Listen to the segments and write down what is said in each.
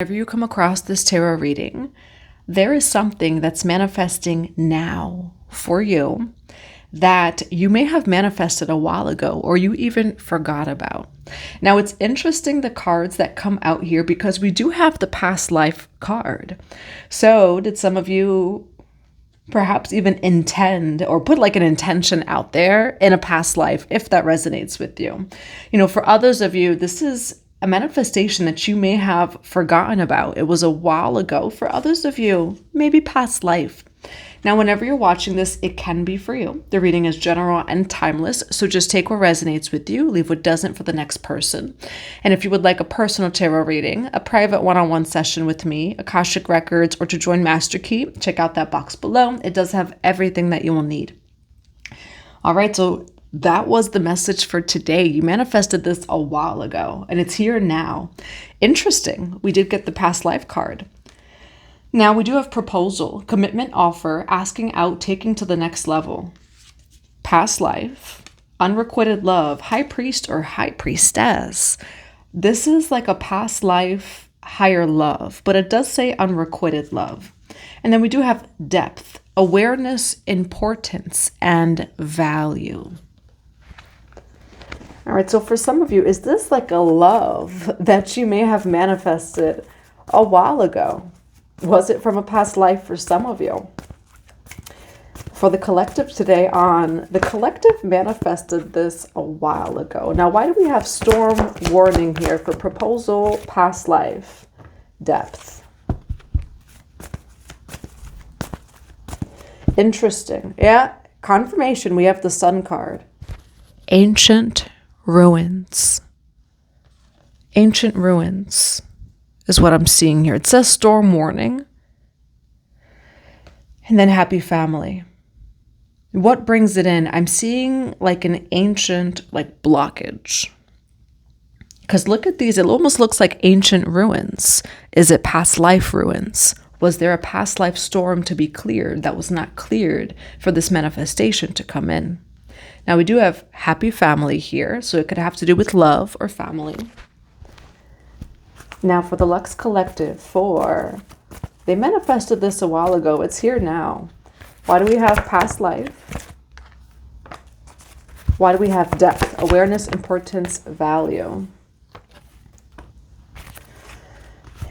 Whenever you come across this tarot reading, there is something that's manifesting now for you that you may have manifested a while ago or you even forgot about. Now, it's interesting the cards that come out here because we do have the past life card. So did some of you perhaps even intend or put like an intention out there in a past life, if that resonates with you? For others of you, this is a manifestation that you may have forgotten about. It was a while ago. For others of you, maybe past life. Now, whenever you're watching this, it can be for you. The reading is general and timeless, so just take what resonates with you, leave what doesn't for the next person. And if you would like a personal tarot reading, a private one-on-one session with me, Akashic Records, or to join Master Key, check out that box below. It does have everything that you will need. All right, so that was the message for today. You manifested this a while ago, and it's here now. Interesting. We did get the past life card. Now we do have proposal, commitment, offer, asking out, taking to the next level. Past life, unrequited love, high priest or high priestess. This is like a past life higher love, but it does say unrequited love. And then we do have depth, awareness, importance, and value. All right, so for some of you, is this like a love that you may have manifested a while ago? Was it from a past life for some of you? For the collective today the collective manifested this a while ago. Now, why do we have storm warning here for proposal, past life, depth? Interesting. Yeah, confirmation. We have the Sun card. Ancient ruins. Ancient ruins is what I'm seeing here. It says storm warning. And then happy family. What brings it in? I'm seeing like an ancient blockage. Because look at these. It almost looks like ancient ruins. Is it past life ruins? Was there a past life storm to be cleared that was not cleared for this manifestation to come in? Now, we do have happy family here, so it could have to do with love or family. Now, for the Lux Collective, they manifested this a while ago. It's here now. Why do we have past life? Why do we have depth, awareness, importance, value?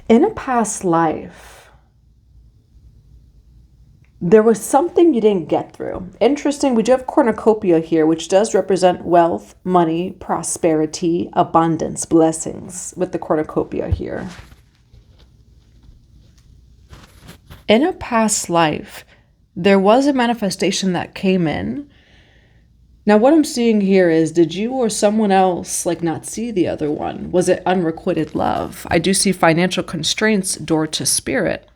In a past life, there was something you didn't get through. Interesting, we do have cornucopia here, which does represent wealth, money, prosperity, abundance, blessings with the cornucopia here. In a past life, there was a manifestation that came in. Now, what I'm seeing here is, did you or someone else not see the other one? Was it unrequited love? I do see financial constraints, door to spirit.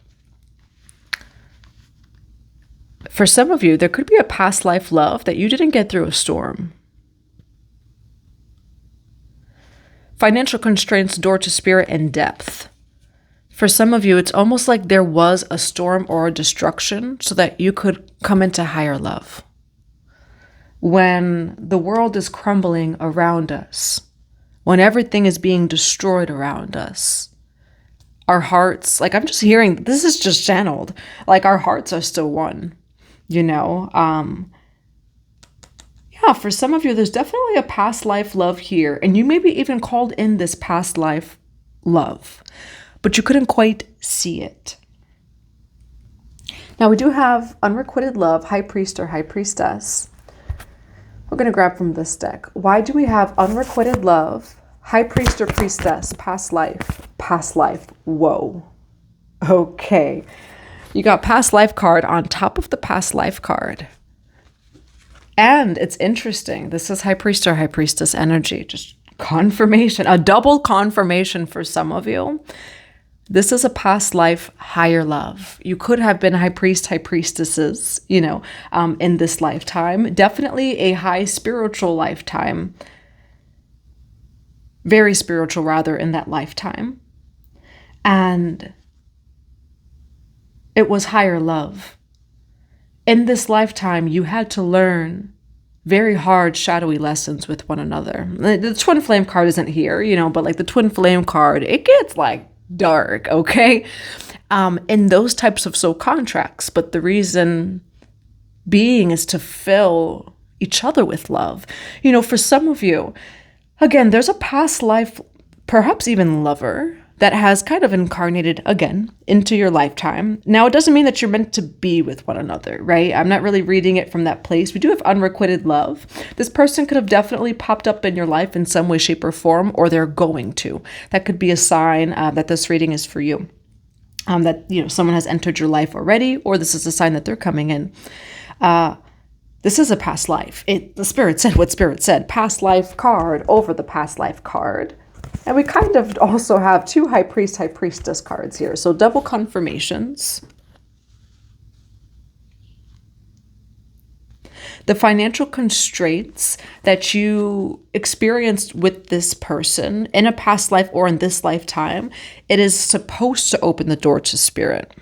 For some of you, there could be a past life love that you didn't get through a storm. Financial constraints, door to spirit, and depth. For some of you, it's almost like there was a storm or a destruction so that you could come into higher love. When the world is crumbling around us, when everything is being destroyed around us, our hearts, I'm just hearing, this is just channeled, our hearts are still one. For some of you, there's definitely a past life love here. And you maybe even called in this past life love, but you couldn't quite see it. Now, we do have unrequited love, high priest or high priestess. We're going to grab from this deck. Why do we have unrequited love, high priest or priestess, past life? Past life. Whoa. Okay. You got past life card on top of the past life card. And it's interesting. This is high priest or high priestess energy. Just confirmation, a double confirmation for some of you. This is a past life higher love. You could have been high priest, high priestesses, in this lifetime. Definitely a high spiritual lifetime. Very spiritual, rather, in that lifetime. And it was higher love. In this lifetime, you had to learn very hard, shadowy lessons with one another. The twin flame card isn't here, but the twin flame card, it gets dark, okay? In those types of soul contracts. But the reason being is to fill each other with love. You know, for some of you, again, there's a past life, perhaps even lover, that has kind of incarnated again into your lifetime. Now, it doesn't mean that you're meant to be with one another, right? I'm not really reading it from that place. We do have unrequited love. This person could have definitely popped up in your life in some way, shape, or form, or they're going to. That could be a sign that this reading is for you. That, you know, someone has entered your life already, or this is a sign that they're coming in. This is a past life. The Spirit said what Spirit said. Past life card over the past life card. And we kind of also have two High Priest, High Priestess cards here. So double confirmations. The financial constraints that you experienced with this person in a past life or in this lifetime, it is supposed to open the door to Spirit.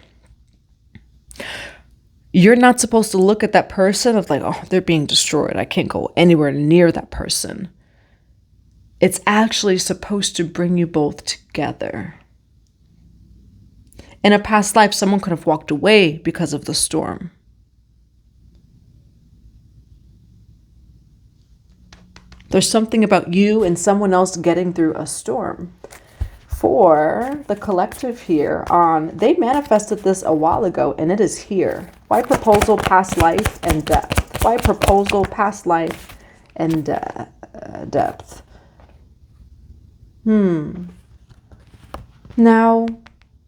You're not supposed to look at that person of like, oh, they're being destroyed. I can't go anywhere near that person. It's actually supposed to bring you both together. In a past life, someone could have walked away because of the storm. There's something about you and someone else getting through a storm. For the collective here they manifested this a while ago and it is here. Why proposal, past life, and depth? Why proposal, past life, and depth? Now,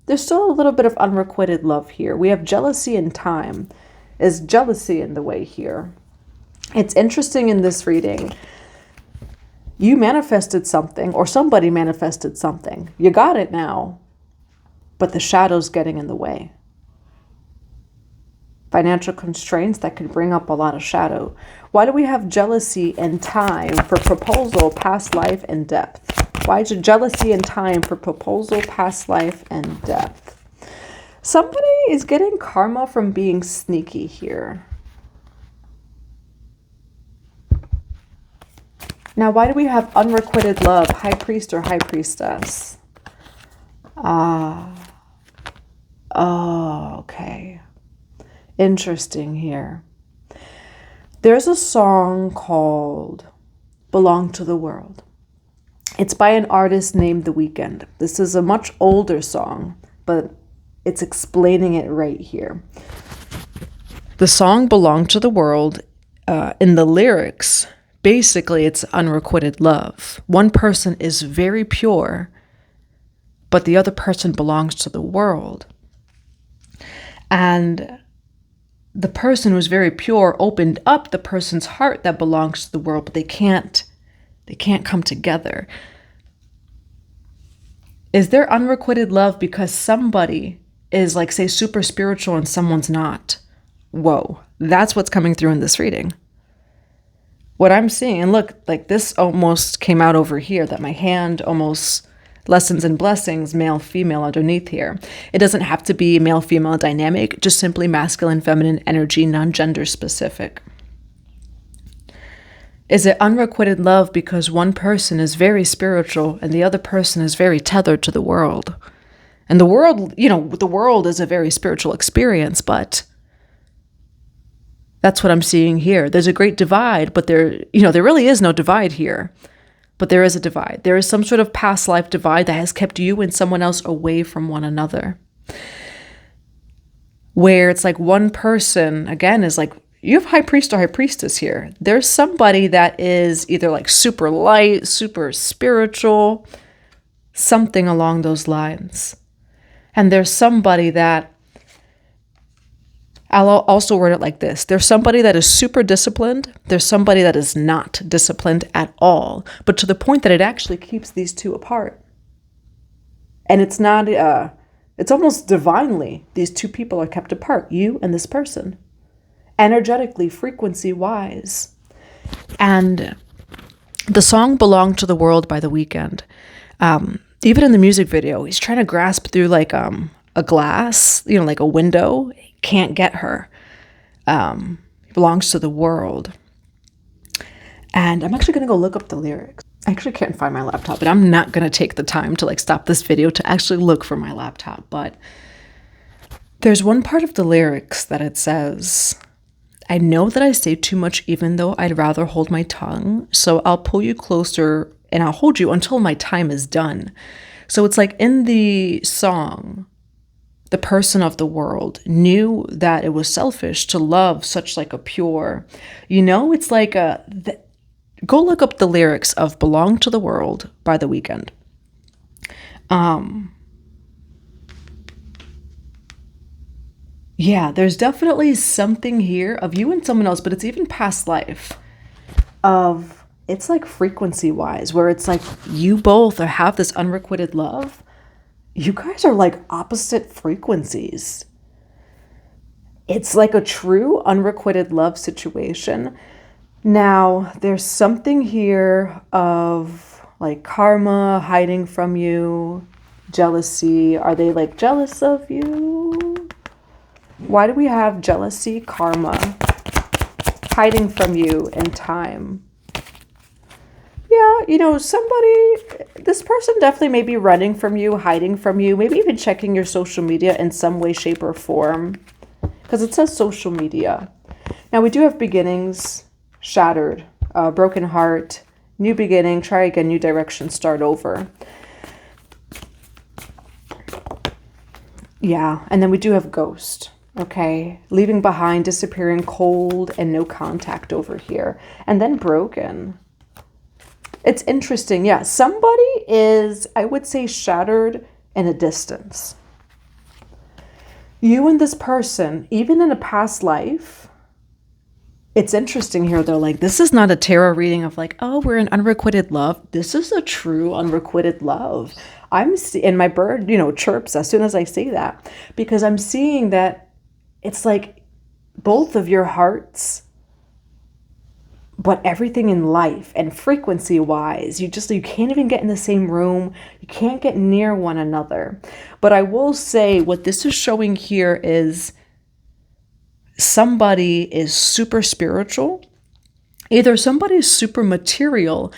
there's still a little bit of unrequited love here. We have jealousy and time. Is jealousy in the way here? It's interesting in this reading. You manifested something, or somebody manifested something. You got it now, but the shadow's getting in the way. Financial constraints that could bring up a lot of shadow. Why do we have jealousy and time for proposal, past life, and depth? Why is jealousy and time for proposal, past life, and depth? Somebody is getting karma from being sneaky here. Now, why do we have unrequited love, High Priest or High Priestess? Oh, okay. Interesting here. There's a song called Belong to the World. It's by an artist named The Weeknd. This is a much older song, but it's explaining it right here. The song Belong to the World, in the lyrics, basically it's unrequited love. One person is very pure, but the other person belongs to the world. And the person who's very pure opened up the person's heart that belongs to the world, but they can't come together. Is there unrequited love because somebody is like, say, super spiritual and someone's not? Whoa, that's what's coming through in this reading. What I'm seeing, and look, like this almost came out over here, that my hand almost lessons and blessings, male, female underneath here. It doesn't have to be male-female dynamic, just simply masculine, feminine energy, non-gender specific. Is it unrequited love because one person is very spiritual and the other person is very tethered to the world? And the world, the world is a very spiritual experience, but that's what I'm seeing here. There's a great divide, but there really is no divide here. But there is a divide. There is some sort of past life divide that has kept you and someone else away from one another. Where it's like one person, again, is like, you have High Priest or High Priestess here. There's somebody that is either like super light, super spiritual, something along those lines. And there's somebody that, I'll also word it like this. There's somebody that is super disciplined. There's somebody that is not disciplined at all, but to the point that it actually keeps these two apart. And it's not, it's almost divinely, these two people are kept apart, you and this person. Energetically, frequency-wise. And the song Belong to the World by The Weeknd, even in the music video, he's trying to grasp through like a glass, like a window. He can't get her. He belongs to the world. And I'm actually going to go look up the lyrics. I actually can't find my laptop, but I'm not going to take the time to like stop this video to actually look for my laptop. But there's one part of the lyrics that it says, I know that I say too much even though I'd rather hold my tongue. So I'll pull you closer and I'll hold you until my time is done. So it's like in the song, the person of the world knew that it was selfish to love such like a pure, it's like go look up the lyrics of Belong to the World by The Weeknd. Yeah, there's definitely something here of you and someone else, but it's even past life of, it's like frequency wise, where it's like you both have this unrequited love. You guys are like opposite frequencies. It's like a true unrequited love situation. Now, there's something here of like karma hiding from you, jealousy. Are they like jealous of you? Why do we have jealousy, karma hiding from you in time? Yeah, this person definitely may be running from you, hiding from you, maybe even checking your social media in some way, shape, or form. Because it says social media. Now, we do have beginnings, shattered, broken heart, new beginning, try again, new direction, start over. Yeah, and then we do have ghost. Okay, leaving behind, disappearing, cold, and no contact over here. And then broken. It's interesting. Yeah, somebody is, I would say, shattered in a distance. You and this person, even in a past life, it's interesting here. They're like, this is not a tarot reading of like, oh, we're in unrequited love. This is a true unrequited love. And my bird, chirps as soon as I say that, because I'm seeing that it's like both of your hearts, but everything in life and frequency wise, you can't even get in the same room. You can't get near one another. But I will say what this is showing here is somebody is super spiritual. Either somebody is super material.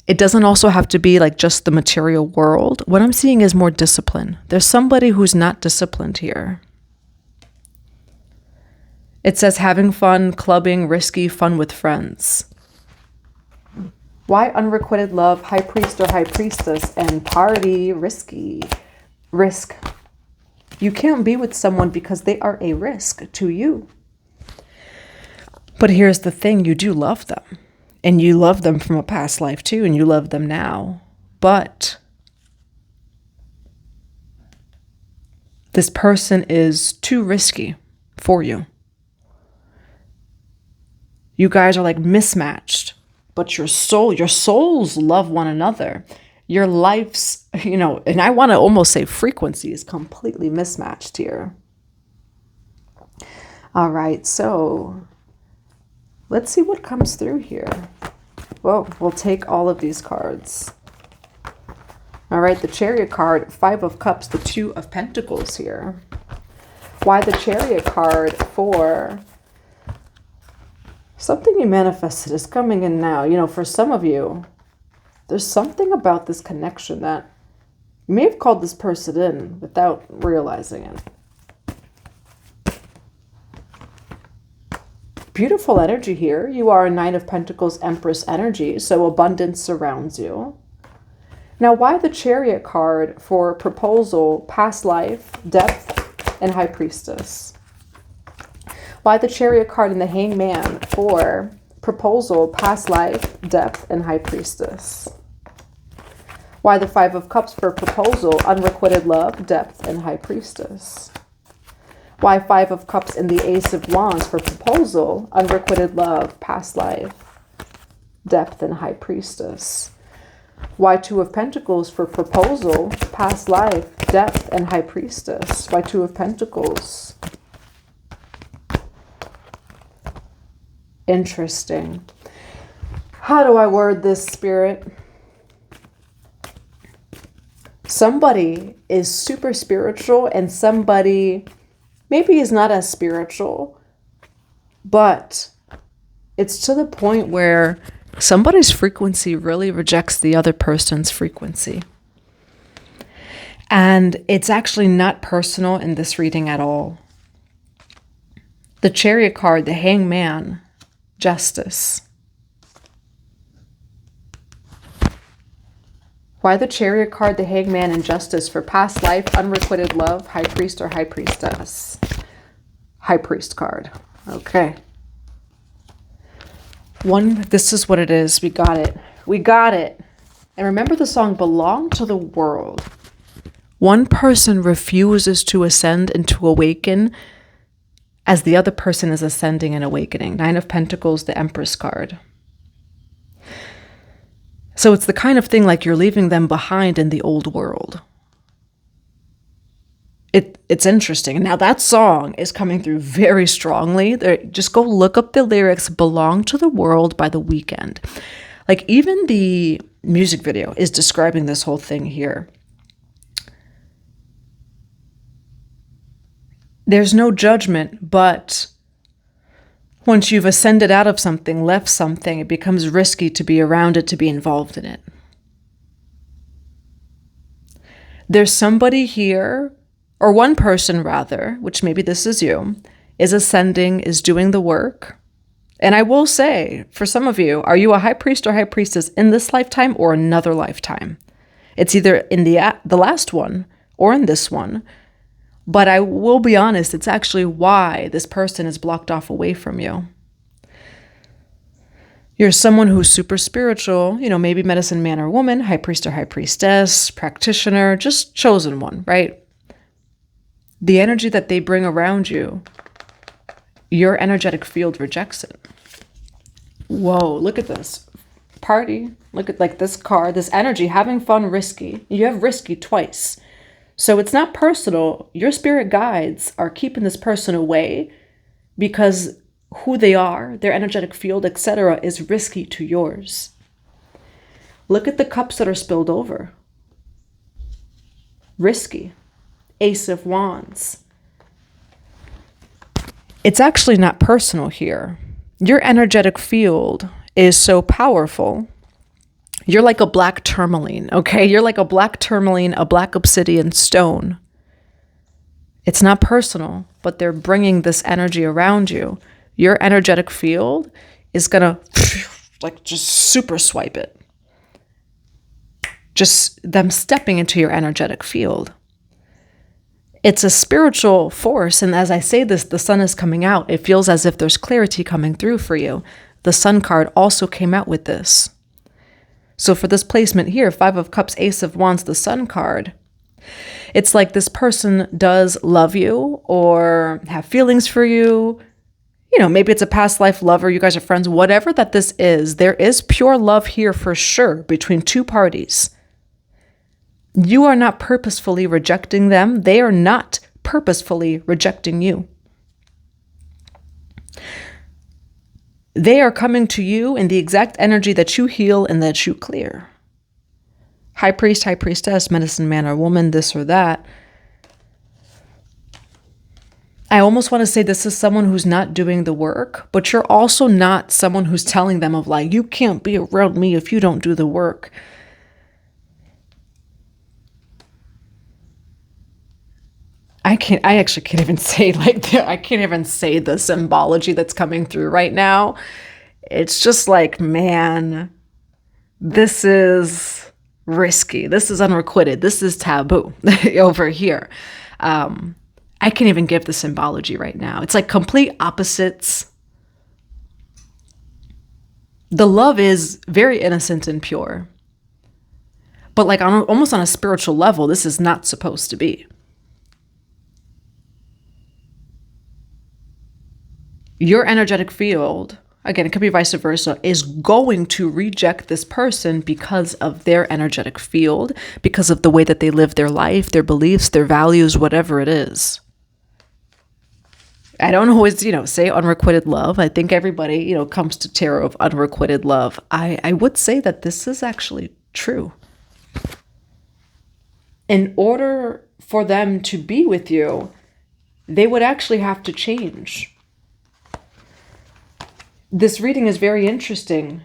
It doesn't also have to be like just the material world. What I'm seeing is more discipline. There's somebody who's not disciplined here. It says having fun, clubbing, risky, fun with friends. Why unrequited love, high priest or high priestess, and party, risky, risk. You can't be with someone because they are a risk to you. But here's the thing, you do love them. And you love them from a past life too, and you love them now. But this person is too risky for you. You guys are like mismatched, but your souls love one another. Your life's, and I want to almost say frequency is completely mismatched here. All right, so let's see what comes through here. Well, we'll take all of these cards. All right, the Chariot card, 5 of Cups, the 2 of Pentacles here. Why the Chariot card? For something you manifested is coming in now. For some of you, there's something about this connection that you may have called this person in without realizing it. Beautiful energy here. You are a 9 of Pentacles, Empress energy, so abundance surrounds you. Now, why the Chariot card? For proposal, past life, depth, and High Priestess. Why the Chariot card and the Hangman? For proposal, past life, depth, and High Priestess. Why the 5 of Cups? For proposal, unrequited love, depth, and High Priestess. Why 5 of Cups and the Ace of Wands? For proposal, unrequited love, past life, depth, and High Priestess. Why 2 of Pentacles? For proposal, past life, depth, and High Priestess. Why 2 of Pentacles? Interesting. How do I word this, Spirit? Somebody is super spiritual and somebody maybe is not as spiritual, but it's to the point where Somebody's frequency really rejects the other person's frequency. And it's actually not personal in this reading at all. The Chariot card, the Hangman, Justice. Why the Chariot card, the Hangman, and Justice for past life, unrequited love, High Priest or High Priestess? High Priest card. Okay. This is what it is. We got it. We got it. And remember the song Belong to the World. One person refuses to ascend and to awaken as the other person is ascending and awakening. Nine of Pentacles, the Empress card. So it's the kind of thing like you're leaving them behind in the old world. It's interesting. Now that song is coming through very strongly. Just go look up the lyrics, Belong to the World by The Weeknd. Like even the music video is describing this whole thing here. There's no judgment, but once you've ascended out of something, left something, it becomes risky to be around it, to be involved in it. There's somebody here, or one person rather, which maybe this is you, is ascending, is doing the work. And I will say, for some of you, are you a high priest or high priestess in this lifetime or another lifetime? It's either in the last one or in this one. But I will be honest, it's actually why this person is blocked off away from you. You're someone who's super spiritual, maybe medicine man or woman, high priest or high priestess, practitioner, just chosen one, right? The energy that they bring around you, your energetic field rejects it. Whoa, look at this. Party. Look at like this card, this energy, having fun, risky. You have risky twice. So it's not personal. Your spirit guides are keeping this person away because who they are, their energetic field, etc., is risky to yours. Look at the cups that are spilled over. Risky. Ace of Wands. It's actually not personal here. Your energetic field is so powerful. You're like a black tourmaline, okay? You're like a black tourmaline, a black obsidian stone. It's not personal, but they're bringing this energy around you. Your energetic field is gonna like just super swipe it. Just them stepping into your energetic field. It's a spiritual force, and as I say this, the sun is coming out. It feels as if there's clarity coming through for you. The Sun card also came out with this. So for this placement here, Five of Cups, Ace of Wands, the Sun card, it's like this person does love you or have feelings for you. Maybe it's a past life lover, you guys are friends, whatever that this is, there is pure love here for sure between two parties. You are not purposefully rejecting them. They are not purposefully rejecting you. They are coming to you in the exact energy that you heal and that you clear. High priest, high priestess, medicine man or woman, this or that. I almost want to say this is someone who's not doing the work, but you're also not someone who's telling them of like, you can't be around me if you don't do the work. I actually can't even say I can't even say the symbology that's coming through right now. It's just like, man, this is risky. This is unrequited. This is taboo over here. I can't even give the symbology right now. It's like complete opposites. The love is very innocent and pure. But like almost on a spiritual level, this is not supposed to be. Your energetic field, again, it could be vice versa, is going to reject this person because of their energetic field, because of the way that they live their life, their beliefs, their values, whatever it is. I don't always, say unrequited love. I think everybody, comes to tarot of unrequited love. I would say that this is actually true. In order for them to be with you, they would actually have to change. This reading is very interesting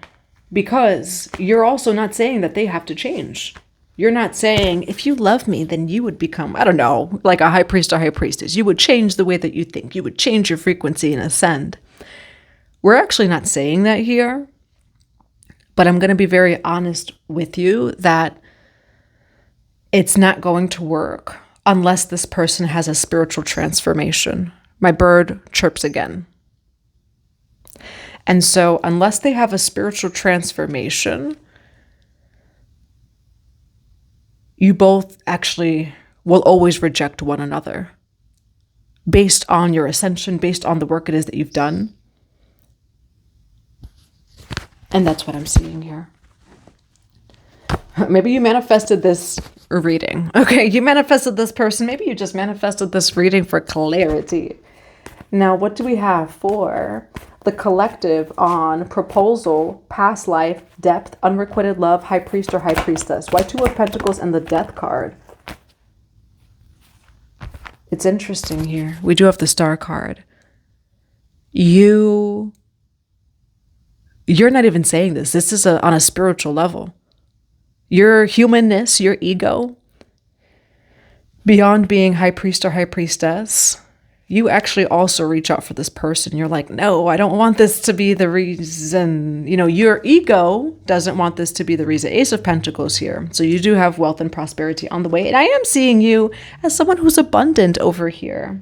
Because you're also not saying that they have to change. You're not saying, if you love me, then you would become, I don't know, like a high priest or high priestess. You would change the way that you think. You would change your frequency and ascend. We're actually not saying that here. But I'm going to be very honest with you that it's not going to work unless this person has a spiritual transformation. My bird chirps again. And so unless they have a spiritual transformation, you both actually will always reject one another based on your ascension, based on the work it is that you've done. And that's what I'm seeing here. Maybe you manifested this reading. Okay, you manifested this person. Maybe you just manifested this reading for clarity. Now, what do we have for the collective on proposal, past life, depth, unrequited love, high priest or high priestess? Why Two of Pentacles and the Death card? It's interesting here. We do have the Star card. You're not even saying this. This is on a spiritual level. Your humanness, your ego, beyond being high priest or high priestess, you actually also reach out for this person. You're like, no, I don't want this to be the reason. You know, your ego doesn't want this to be the reason. Ace of Pentacles here. So you do have wealth and prosperity on the way. And I am seeing you as someone who's abundant over here.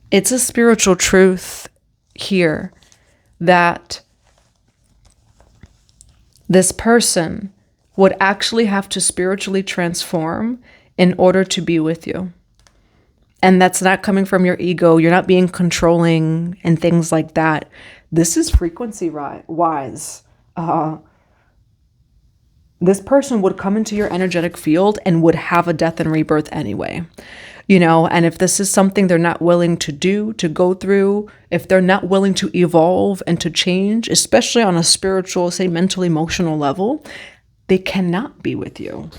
It's a spiritual truth here that this person would actually have to spiritually transform in order to be with you. And that's not coming from your ego. You're not being controlling and things like that. This is frequency wise. This person would come into your energetic field and would have a death and rebirth anyway. You know, and if this is something they're not willing to do, to go through, if they're not willing to evolve and to change, especially on a spiritual, say, mental, emotional level, they cannot be with you.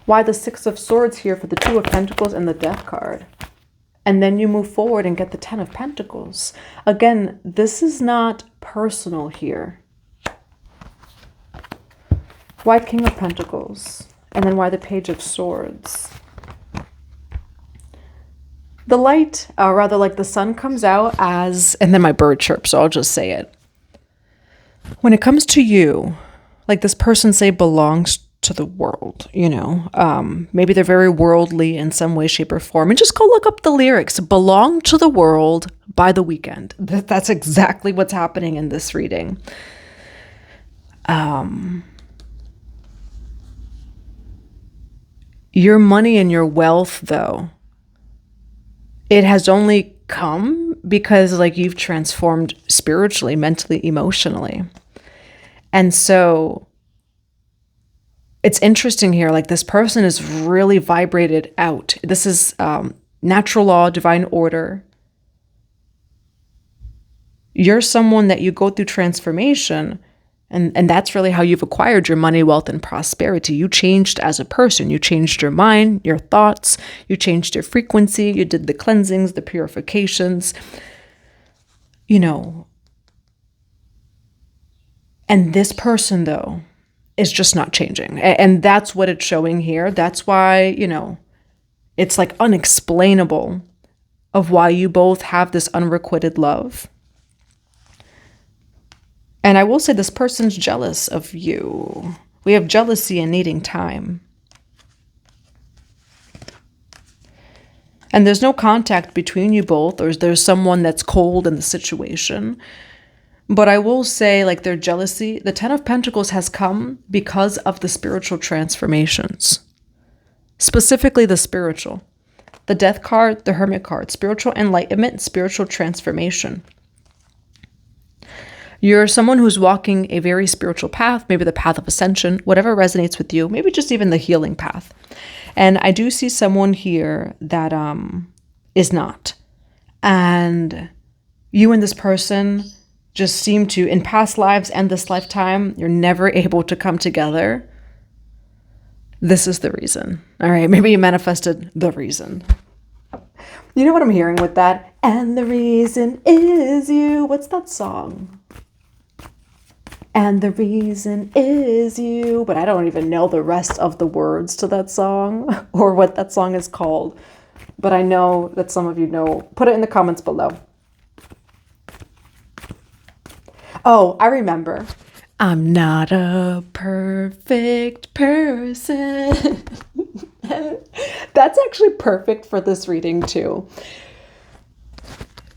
Why the Six of Swords here for the Two of Pentacles and the Death card? And then you move forward and get the Ten of Pentacles. Again, this is not personal here. Why King of Pentacles? And then why the Page of Swords? The light, or rather like the sun comes out as, and then my bird chirps, so I'll just say it. When it comes to you, like this person, say, belongs to the world, you know, maybe they're very worldly in some way, shape, or form. And just go look up the lyrics. Belong to the World by The Weeknd. That's exactly what's happening in this reading. Your money and your wealth, though, it has only come because like you've transformed spiritually, mentally, emotionally. And so it's interesting here, like this person is really vibrated out. This is natural law, divine order. You're someone that you go through transformation. And that's really how you've acquired your money, wealth, and prosperity. You changed as a person. You changed your mind, your thoughts. You changed your frequency. You did the cleansings, the purifications. You know. And this person, though, is just not changing. And that's what it's showing here. That's why, you know, it's like unexplainable of why you both have this unrequited love. And I will say this person's jealous of you. We have jealousy and needing time. And there's no contact between you both, or there's someone that's cold in the situation. But I will say, like, their jealousy, the Ten of Pentacles has come because of the spiritual transformations. Specifically the spiritual. The Death card, the Hermit card, spiritual enlightenment, spiritual transformation. You're someone who's walking a very spiritual path, maybe the path of ascension, whatever resonates with you, maybe just even the healing path. And I do see someone here that is not. And you and this person just seem to, in past lives and this lifetime, you're never able to come together. This is the reason. All right, maybe you manifested the reason. You know what I'm hearing with that? And the reason is you. What's that song? And the reason is you. But I don't even know the rest of the words to that song or what that song is called. But I know that some of you know. Put it in the comments below. Oh, I remember. I'm not a perfect person. That's actually perfect for this reading too.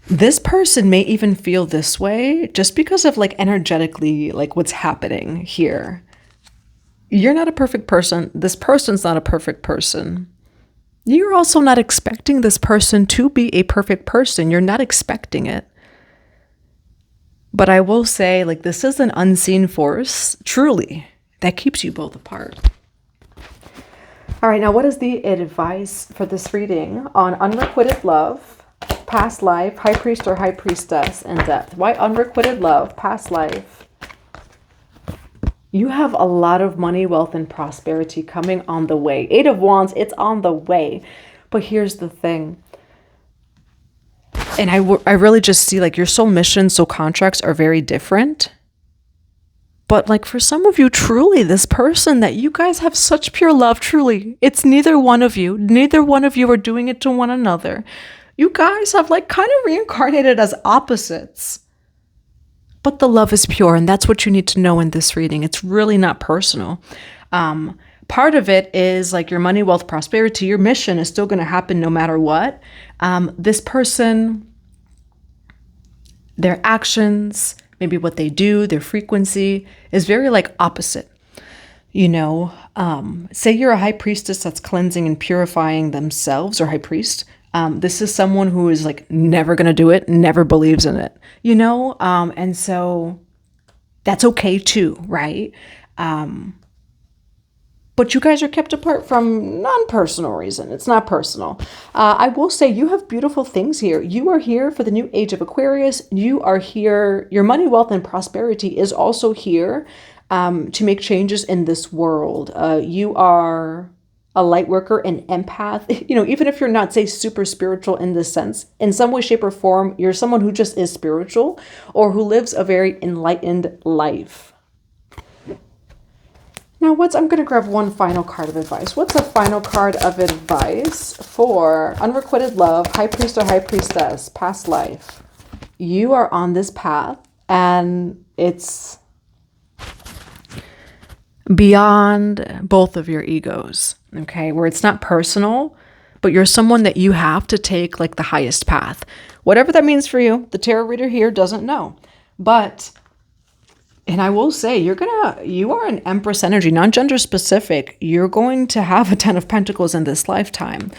This person may even feel this way just because of like energetically like what's happening here. You're not a perfect person. This person's not a perfect person. You're also not expecting this person to be a perfect person. You're not expecting it. But I will say, like, this is an unseen force, truly, that keeps you both apart. All right, now what is the advice for this reading on unrequited love, past life, high priest or high priestess, and death? Why unrequited love, past life? You have a lot of money, wealth, and prosperity coming on the way. 8 of Wands, it's on the way. But here's the thing. And I really just see like your soul mission, soul contracts are very different. But like for some of you, truly, this person that you guys have such pure love, truly, it's neither one of you. Neither one of you are doing it to one another. You guys have like kind of reincarnated as opposites. But the love is pure, and that's what you need to know in this reading. It's really not personal. Part of it is like your money, wealth, prosperity, your mission is still going to happen no matter what. This person, their actions, maybe what they do, their frequency is very like opposite. You know, say you're a high priestess that's cleansing and purifying themselves, or high priest. This is someone who is like never going to do it, never believes in it, you know? And so that's okay too, right? But you guys are kept apart from non-personal reason. It's not personal. I will say you have beautiful things here. You are here for the new age of Aquarius. You are here. Your money, wealth, and prosperity is also here to make changes in this world. You are a light worker, an empath. You know, even if you're not, say, super spiritual in this sense, in some way, shape, or form, you're someone who just is spiritual or who lives a very enlightened life. Now, I'm going to grab one final card of advice. What's a final card of advice for unrequited love, high priest or high priestess, past life? You are on this path and it's beyond both of your egos, okay? Where it's not personal, but you're someone that you have to take like the highest path. Whatever that means for you, the tarot reader here doesn't know. But and I will say, you are an Empress energy, non-gender specific. You're going to have a 10 of Pentacles in this lifetime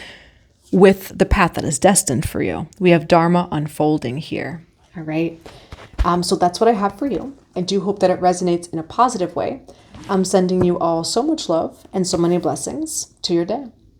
with the path that is destined for you. We have Dharma unfolding here. All right. So that's what I have for you. I do hope that it resonates in a positive way. I'm sending you all so much love and so many blessings to your day.